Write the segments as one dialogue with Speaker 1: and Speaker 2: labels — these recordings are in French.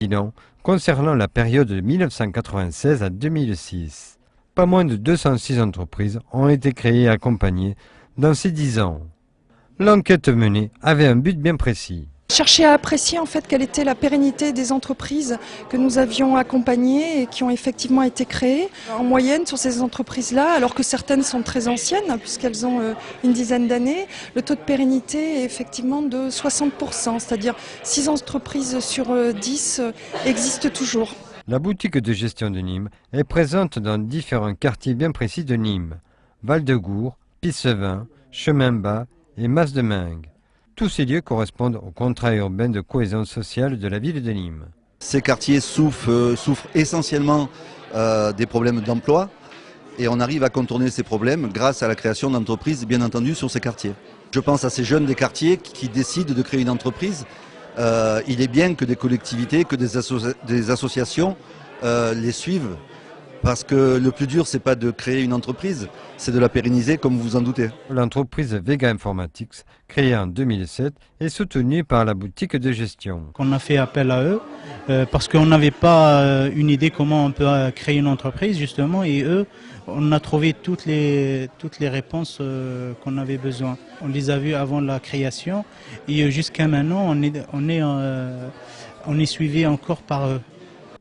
Speaker 1: bilan concernant la période de 1996 à 2006. Pas moins de 206 entreprises ont été créées et accompagnées dans ces 10 ans. L'enquête menée avait un but bien précis.
Speaker 2: Chercher à apprécier en fait quelle était la pérennité des entreprises que nous avions accompagnées et qui ont effectivement été créées. En moyenne sur ces entreprises-là, alors que certaines sont très anciennes puisqu'elles ont une dizaine d'années, le taux de pérennité est effectivement de 60%, c'est-à-dire 6 entreprises sur 10 existent toujours.
Speaker 1: La boutique de gestion de Nîmes est présente dans différents quartiers bien précis de Nîmes: Val-de-Gour, Pissevin, Chemin Bas et Mas-de-Mingue. Tous ces lieux correspondent au contrat urbain de cohésion sociale de la ville de Nîmes.
Speaker 3: Ces quartiers souffrent essentiellement des problèmes d'emploi et on arrive à contourner ces problèmes grâce à la création d'entreprises, bien entendu, sur ces quartiers. Je pense à ces jeunes des quartiers qui décident de créer une entreprise. Il est bien que des collectivités, que des associations les suivent. Parce que le plus dur, c'est pas de créer une entreprise, c'est de la pérenniser, comme vous en doutez.
Speaker 1: L'entreprise Vega Informatics, créée en 2007, est soutenue par la boutique de gestion.
Speaker 4: On a fait appel à eux parce qu'on n'avait pas une idée comment on peut créer une entreprise, justement, et eux, on a trouvé toutes les réponses qu'on avait besoin. On les a vues avant la création et jusqu'à maintenant, on est suivi encore par eux.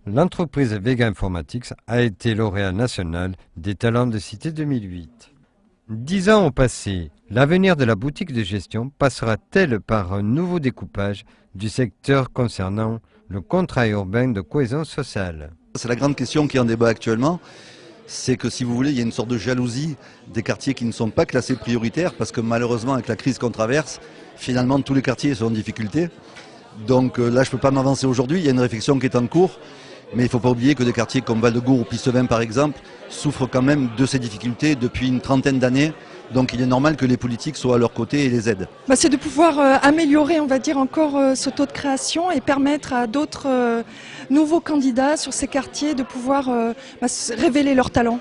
Speaker 1: L'entreprise Vega Informatics a été lauréat national des talents de cité 2008. 10 ans ont passé. L'avenir de la boutique de gestion passera-t-elle par un nouveau découpage du secteur concernant le contrat urbain de cohésion sociale?
Speaker 3: C'est la grande question qui est en débat actuellement. C'est que, si vous voulez, il y a une sorte de jalousie des quartiers qui ne sont pas classés prioritaires parce que malheureusement, avec la crise qu'on traverse, finalement, tous les quartiers sont en difficulté. Donc là, je ne peux pas m'avancer aujourd'hui. Il y a une réflexion qui est en cours. Mais il ne faut pas oublier que des quartiers comme Val-de-Gour ou Pissevin, par exemple, souffrent quand même de ces difficultés depuis une trentaine d'années. Donc il est normal que les politiques soient à leur côté et les aident.
Speaker 2: C'est de pouvoir améliorer, on va dire, encore ce taux de création et permettre à d'autres nouveaux candidats sur ces quartiers de pouvoir révéler leurs talents.